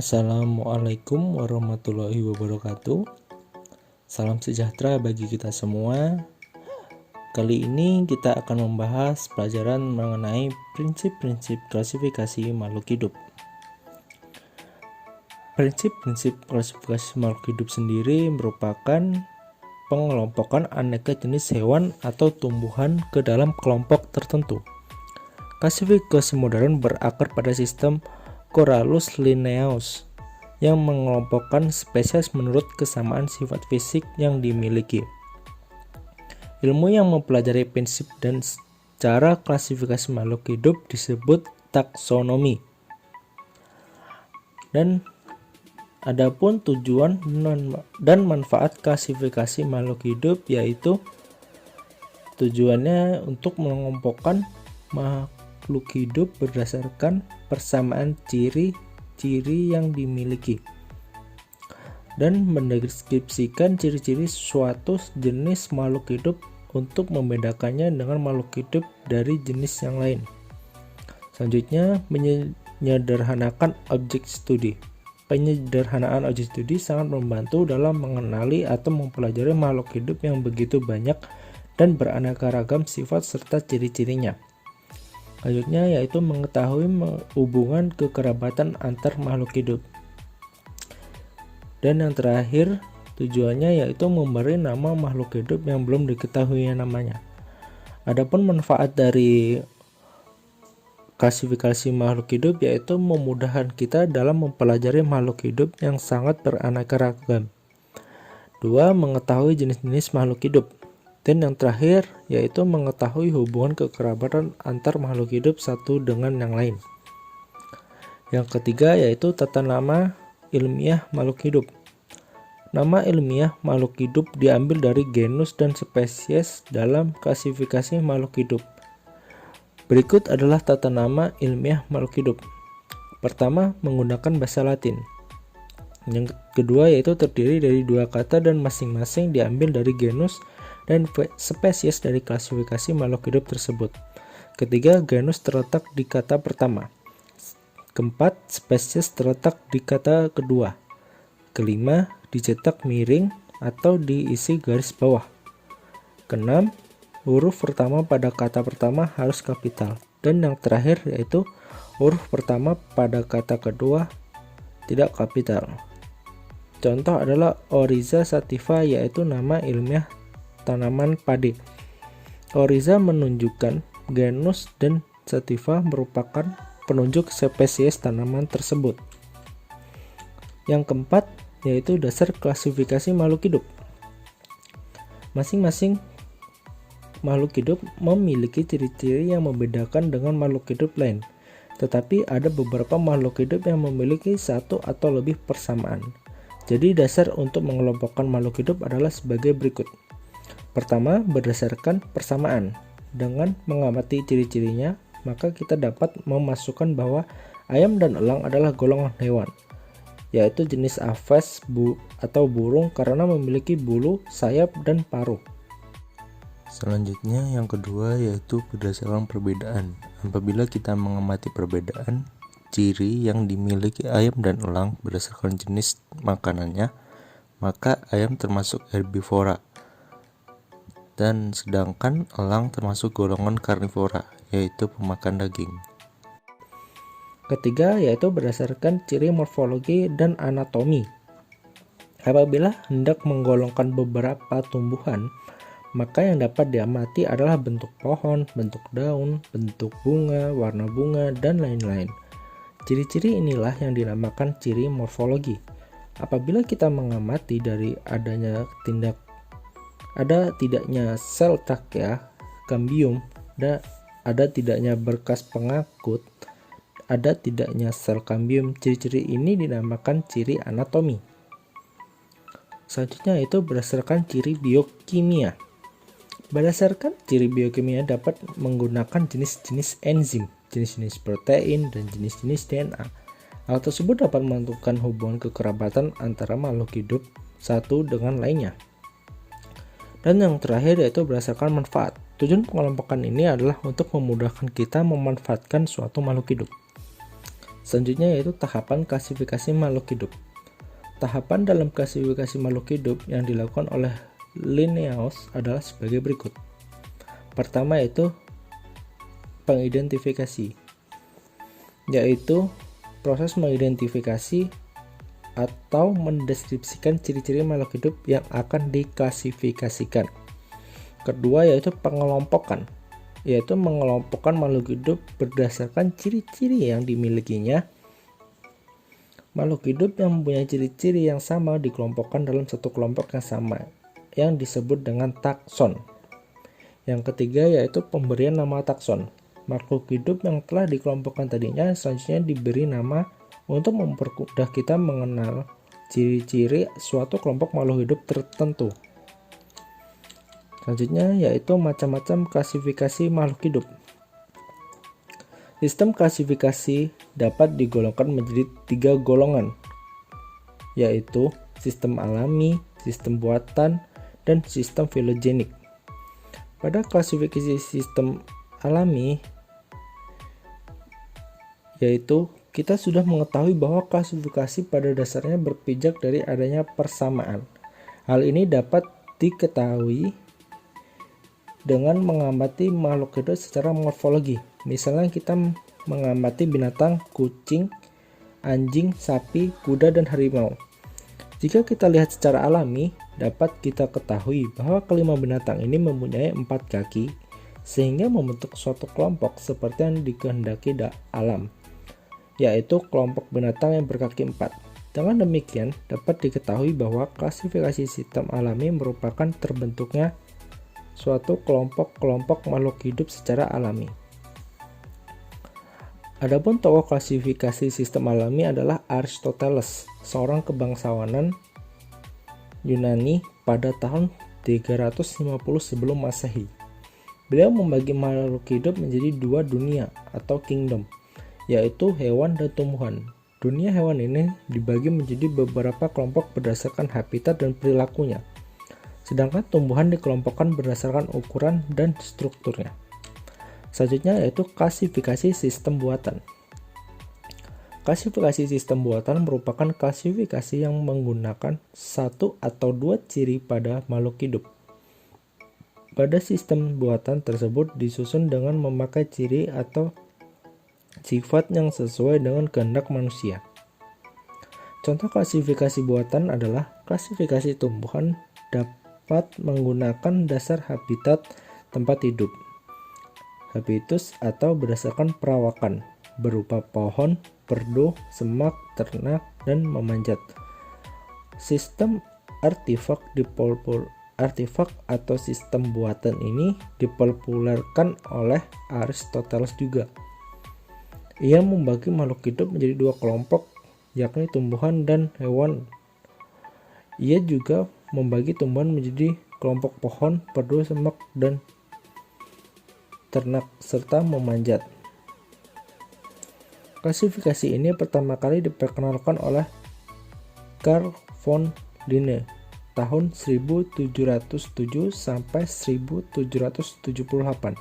Assalamualaikum warahmatullahi wabarakatuh. Salam sejahtera bagi kita semua. Kali ini kita akan membahas pelajaran mengenai prinsip-prinsip klasifikasi makhluk hidup. Prinsip-prinsip klasifikasi makhluk hidup sendiri merupakan pengelompokan aneka jenis hewan atau tumbuhan ke dalam kelompok tertentu. Klasifikasi modern berakar pada sistem Corallus Linnaeus yang mengelompokkan spesies menurut kesamaan sifat fisik yang dimiliki. Ilmu yang mempelajari prinsip dan cara klasifikasi makhluk hidup disebut taksonomi. Dan adapun tujuan dan manfaat klasifikasi makhluk hidup, yaitu tujuannya untuk mengelompokkan makhluk hidup berdasarkan persamaan ciri-ciri yang dimiliki dan mendeskripsikan ciri-ciri suatu jenis makhluk hidup untuk membedakannya dengan makhluk hidup dari jenis yang lain. Selanjutnya, menyederhanakan objek studi. Penyederhanaan objek studi sangat membantu dalam mengenali atau mempelajari makhluk hidup yang begitu banyak dan beraneka ragam sifat serta ciri-cirinya. Selanjutnya yaitu mengetahui hubungan kekerabatan antar makhluk hidup. Dan yang terakhir, tujuannya yaitu memberi nama makhluk hidup yang belum diketahui namanya. Adapun manfaat dari klasifikasi makhluk hidup yaitu memudahkan kita dalam mempelajari makhluk hidup yang sangat beraneka ragam. 2. Mengetahui jenis-jenis makhluk hidup. Dan yang terakhir yaitu mengetahui hubungan kekerabatan antar makhluk hidup satu dengan yang lain. Yang ketiga yaitu tata nama ilmiah makhluk hidup. Nama ilmiah makhluk hidup diambil dari genus dan spesies dalam klasifikasi makhluk hidup. Berikut adalah tata nama ilmiah makhluk hidup. Pertama, menggunakan bahasa Latin. Yang kedua yaitu terdiri dari dua kata dan masing-masing diambil dari genus dan spesies dari klasifikasi makhluk hidup tersebut. Ketiga, genus terletak di kata pertama. Keempat, spesies terletak di kata kedua. Kelima, dicetak miring atau diisi garis bawah. Keenam, huruf pertama pada kata pertama harus kapital. Dan yang terakhir yaitu huruf pertama pada kata kedua tidak kapital. Contoh adalah Oryza sativa, yaitu nama ilmiah tanaman padi. Oryza menunjukkan genus dan sativa merupakan penunjuk spesies tanaman tersebut. Yang keempat yaitu dasar klasifikasi makhluk hidup. Masing-masing makhluk hidup memiliki ciri-ciri yang membedakan dengan makhluk hidup lain. Tetapi ada beberapa makhluk hidup yang memiliki satu atau lebih persamaan. Jadi dasar untuk mengelompokkan makhluk hidup adalah sebagai berikut. Pertama, berdasarkan persamaan. Dengan mengamati ciri-cirinya, maka kita dapat memasukkan bahwa ayam dan elang adalah golongan hewan, yaitu jenis aves atau burung karena memiliki bulu, sayap, dan paruh. Selanjutnya yang kedua yaitu berdasarkan perbedaan. Apabila kita mengamati perbedaan ciri yang dimiliki ayam dan elang berdasarkan jenis makanannya, maka ayam termasuk herbivora dan sedangkan elang termasuk golongan karnivora, yaitu pemakan daging. Ketiga yaitu berdasarkan ciri morfologi dan anatomi. Apabila hendak menggolongkan beberapa tumbuhan, maka yang dapat diamati adalah bentuk pohon, bentuk daun, bentuk bunga, warna bunga, dan lain-lain. Ciri-ciri inilah yang dinamakan ciri morfologi. Apabila kita mengamati dari ada tidaknya sel trakea, kambium, dan ada tidaknya berkas pengangkut, ada tidaknya sel kambium. Ciri-ciri ini dinamakan ciri anatomi. Selanjutnya itu berdasarkan ciri biokimia. Berdasarkan ciri biokimia dapat menggunakan jenis-jenis enzim, jenis-jenis protein, dan jenis-jenis DNA. Hal tersebut dapat menentukan hubungan kekerabatan antara makhluk hidup satu dengan lainnya. Dan yang terakhir yaitu berdasarkan manfaat. Tujuan pengelompokan ini adalah untuk memudahkan kita memanfaatkan suatu makhluk hidup. Selanjutnya yaitu tahapan klasifikasi makhluk hidup. Tahapan dalam klasifikasi makhluk hidup yang dilakukan oleh Linnaeus adalah sebagai berikut. Pertama yaitu pengidentifikasi, yaitu proses mengidentifikasi atau mendeskripsikan ciri-ciri makhluk hidup yang akan diklasifikasikan. Kedua yaitu pengelompokan, yaitu mengelompokkan makhluk hidup berdasarkan ciri-ciri yang dimilikinya. Makhluk hidup yang mempunyai ciri-ciri yang sama dikelompokkan dalam satu kelompok yang sama, yang disebut dengan takson. Yang ketiga yaitu pemberian nama takson. Makhluk hidup yang telah dikelompokkan tadinya selanjutnya diberi nama untuk mempermudah kita mengenal ciri-ciri suatu kelompok makhluk hidup tertentu. Selanjutnya yaitu macam-macam klasifikasi makhluk hidup. Sistem klasifikasi dapat digolongkan menjadi 3 golongan, yaitu sistem alami, sistem buatan, dan sistem filogenik. Pada klasifikasi sistem alami, yaitu kita sudah mengetahui bahwa klasifikasi pada dasarnya berpijak dari adanya persamaan. Hal ini dapat diketahui dengan mengamati makhluk hidup secara morfologi. Misalnya kita mengamati binatang, kucing, anjing, sapi, kuda, dan harimau. Jika kita lihat secara alami, dapat kita ketahui bahwa kelima binatang ini mempunyai 4 kaki, sehingga membentuk suatu kelompok seperti yang dikehendaki alam, yaitu kelompok binatang yang berkaki 4. Dengan demikian, dapat diketahui bahwa klasifikasi sistem alami merupakan terbentuknya suatu kelompok-kelompok makhluk hidup secara alami. Adapun tokoh klasifikasi sistem alami adalah Aristoteles, seorang kebangsawanan Yunani pada tahun 350 sebelum Masehi. Beliau membagi makhluk hidup menjadi 2 dunia atau kingdom, yaitu hewan dan tumbuhan. Dunia hewan ini dibagi menjadi beberapa kelompok berdasarkan habitat dan perilakunya, sedangkan tumbuhan dikelompokkan berdasarkan ukuran dan strukturnya. Selanjutnya yaitu klasifikasi sistem buatan. Klasifikasi sistem buatan merupakan klasifikasi yang menggunakan 1 atau 2 ciri pada makhluk hidup. Pada sistem buatan tersebut disusun dengan memakai ciri atau sifat yang sesuai dengan kehendak manusia. Contoh klasifikasi buatan adalah klasifikasi tumbuhan dapat menggunakan dasar habitat tempat hidup, habitus, atau berdasarkan perawakan berupa pohon, perdu, semak, ternak, dan memanjat. Sistem artefak atau sistem buatan ini dipopulerkan oleh Aristoteles juga. Ia membagi makhluk hidup menjadi 2 kelompok, yakni tumbuhan dan hewan. Ia juga membagi tumbuhan menjadi kelompok pohon, perdu, semak, dan ternak, serta memanjat. Klasifikasi ini pertama kali diperkenalkan oleh Carl von Linné tahun 1707 sampai 1778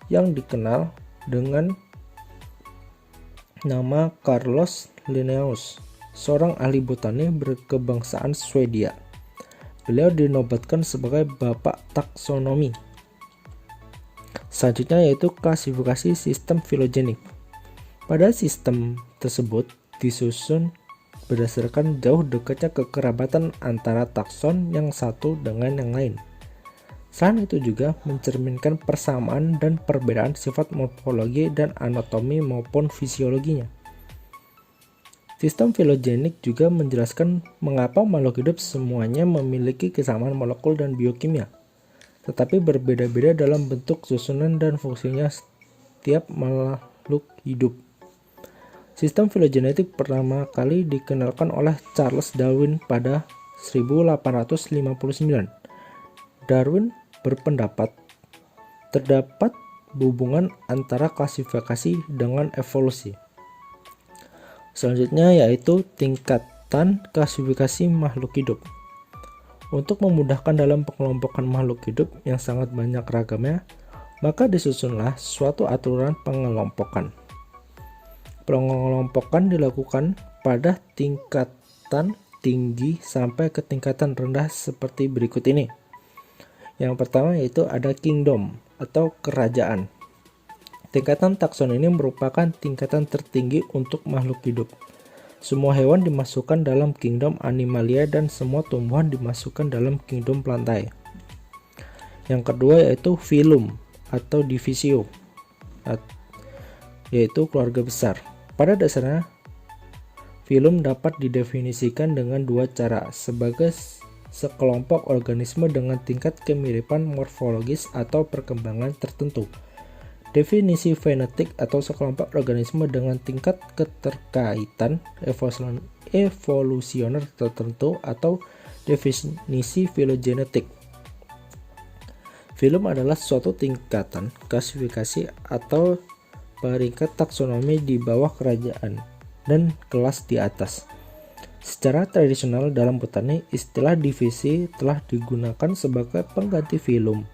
yang dikenal dengan nama Carolus Linnaeus, seorang ahli botani berkebangsaan Swedia. Beliau dinobatkan sebagai bapak taksonomi. Selanjutnya yaitu klasifikasi sistem filogenik. Pada sistem tersebut disusun berdasarkan jauh dekatnya kekerabatan antara takson yang satu dengan yang lain. Selain itu juga mencerminkan persamaan dan perbedaan sifat morfologi dan anatomi maupun fisiologinya. Sistem filogenik juga menjelaskan mengapa makhluk hidup semuanya memiliki kesamaan molekul dan biokimia, tetapi berbeda-beda dalam bentuk, susunan, dan fungsinya setiap makhluk hidup. Sistem filogenetik pertama kali dikenalkan oleh Charles Darwin pada 1859. Darwin berpendapat terdapat hubungan antara klasifikasi dengan evolusi. Selanjutnya yaitu tingkatan klasifikasi makhluk hidup. Untuk memudahkan dalam pengelompokan makhluk hidup yang sangat banyak ragamnya, maka disusunlah suatu aturan pengelompokan. Pengelompokan dilakukan pada tingkatan tinggi sampai ke tingkatan rendah seperti berikut ini. Yang pertama yaitu ada kingdom atau kerajaan. Tingkatan takson ini merupakan tingkatan tertinggi untuk makhluk hidup. Semua hewan dimasukkan dalam kingdom Animalia dan semua tumbuhan dimasukkan dalam kingdom Plantae. Yang kedua yaitu phylum atau divisio, yaitu keluarga besar. Pada dasarnya, phylum dapat didefinisikan dengan dua cara, sebagai sekelompok organisme dengan tingkat kemiripan morfologis atau perkembangan tertentu. Definisi fenotik atau sekelompok organisme dengan tingkat keterkaitan evolusioner tertentu atau definisi filogenetik. Phylum adalah suatu tingkatan klasifikasi atau peringkat taksonomi di bawah kerajaan dan kelas di atas. Secara tradisional dalam botani, istilah divisi telah digunakan sebagai pengganti phylum.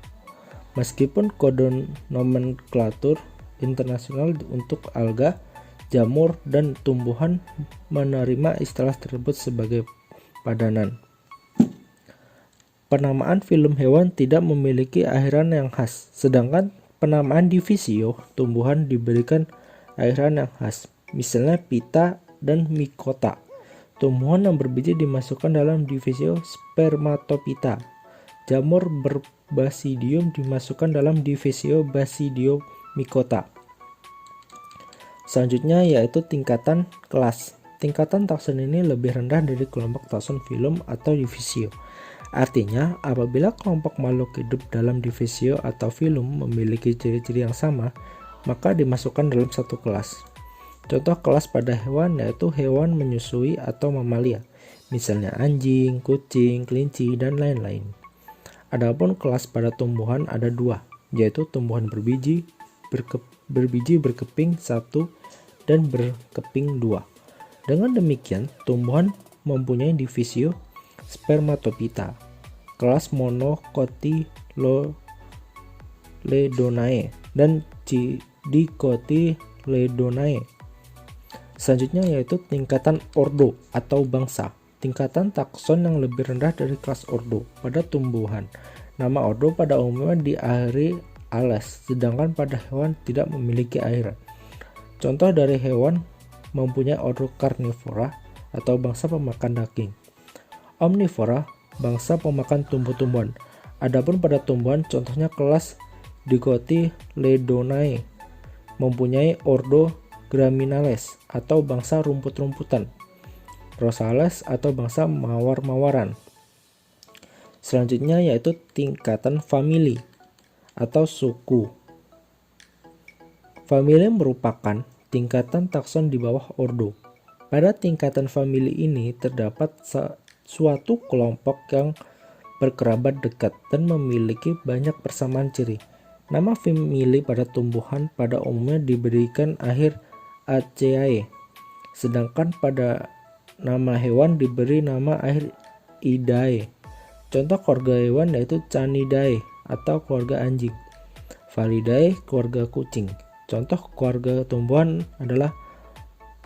Meskipun kode nomenklatur internasional untuk alga, jamur, dan tumbuhan menerima istilah tersebut sebagai padanan. Penamaan phylum hewan tidak memiliki akhiran yang khas, sedangkan penamaan divisio tumbuhan diberikan akhiran yang khas. Misalnya Pita dan Mycota. Tumbuhan yang berbiji dimasukkan dalam divisio Spermatophyta. Jamur berbasidium dimasukkan dalam divisio Basidiomycota. Selanjutnya yaitu tingkatan kelas. Tingkatan takson ini lebih rendah dari kelompok takson phylum atau divisio. Artinya, apabila kelompok makhluk hidup dalam divisio atau phylum memiliki ciri-ciri yang sama, maka dimasukkan dalam satu kelas. Contoh kelas pada hewan yaitu hewan menyusui atau mamalia, misalnya anjing, kucing, kelinci, dan lain-lain. Adapun kelas pada tumbuhan ada dua, yaitu tumbuhan berbiji berkeping 1 dan berkeping 2. Dengan demikian, tumbuhan mempunyai divisio Spermatophyta, kelas Monocotyledonae dan Dicotyledonae. Selanjutnya yaitu tingkatan ordo atau bangsa. Tingkatan takson yang lebih rendah dari kelas ordo pada tumbuhan. Nama ordo pada umumnya diakhiri ales, sedangkan pada hewan tidak memiliki akhiran. Contoh dari hewan mempunyai ordo Carnivora atau bangsa pemakan daging. Omnivora, bangsa pemakan tumbuh-tumbuhan. Adapun pada tumbuhan, contohnya kelas Dicotyledonae mempunyai ordo Graminales atau bangsa rumput-rumputan. Rosales atau bangsa mawar-mawaran. Selanjutnya yaitu tingkatan famili atau suku. Famili merupakan tingkatan takson di bawah ordo. Pada tingkatan famili ini terdapat suatu kelompok yang berkerabat dekat dan memiliki banyak persamaan ciri. Nama famili pada tumbuhan pada umumnya diberikan akhir Aceae, sedangkan pada nama hewan diberi nama akhir Idae. Contoh keluarga hewan yaitu Canidae atau keluarga anjing, Felidae keluarga kucing. Contoh keluarga tumbuhan adalah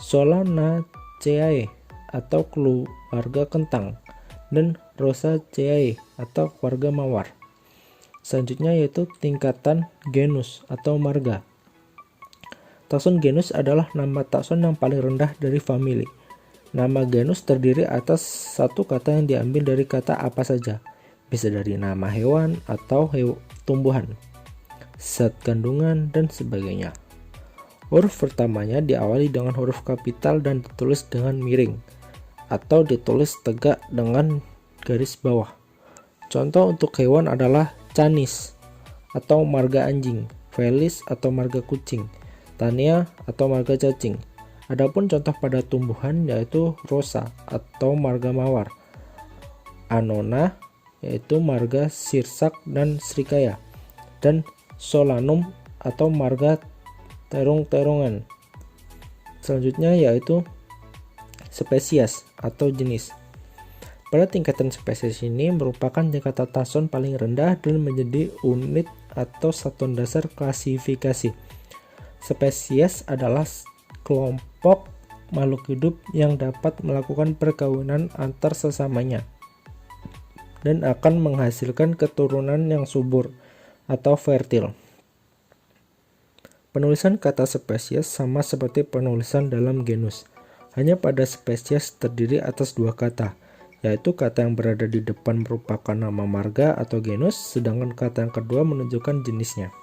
Solanaceae atau keluarga kentang, dan Rosaceae atau keluarga mawar. Selanjutnya yaitu tingkatan genus atau marga. Takson genus adalah nama takson yang paling rendah dari famili. Nama genus terdiri atas satu kata yang diambil dari kata apa saja, bisa dari nama hewan atau tumbuhan, zat kandungan, dan sebagainya. Huruf pertamanya diawali dengan huruf kapital dan ditulis dengan miring atau ditulis tegak dengan garis bawah. Contoh untuk hewan adalah Canis atau marga anjing, Felis atau marga kucing, Tania atau marga cacing. Adapun contoh pada tumbuhan yaitu Rosa atau marga mawar, Annona yaitu marga sirsak dan srikaya, dan Solanum atau marga terong-terongan. Selanjutnya yaitu spesies atau jenis. Pada tingkatan spesies ini merupakan tingkatan takson paling rendah dan menjadi unit atau satuan dasar klasifikasi. Spesies adalah kelompok makhluk hidup yang dapat melakukan perkawinan antar sesamanya dan akan menghasilkan keturunan yang subur atau fertil. Penulisan kata spesies sama seperti penulisan dalam genus. Hanya pada spesies terdiri atas dua kata, yaitu kata yang berada di depan merupakan nama marga atau genus, sedangkan kata yang kedua menunjukkan jenisnya.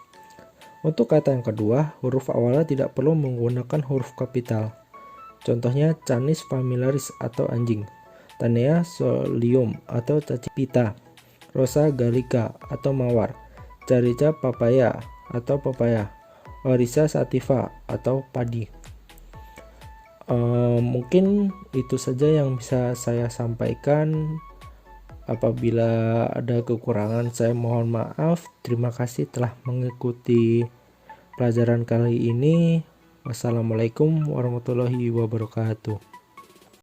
Untuk kata yang kedua, huruf awalnya tidak perlu menggunakan huruf kapital. Contohnya Canis familiaris atau anjing, Tanea solium atau cacipita, Rosa gallica atau mawar, Carica papaya atau papaya, Orisa sativa atau padi. Mungkin itu saja yang bisa saya sampaikan. Apabila ada kekurangan saya mohon maaf. Terima kasih telah mengikuti pelajaran kali ini. Wassalamualaikum warahmatullahi wabarakatuh.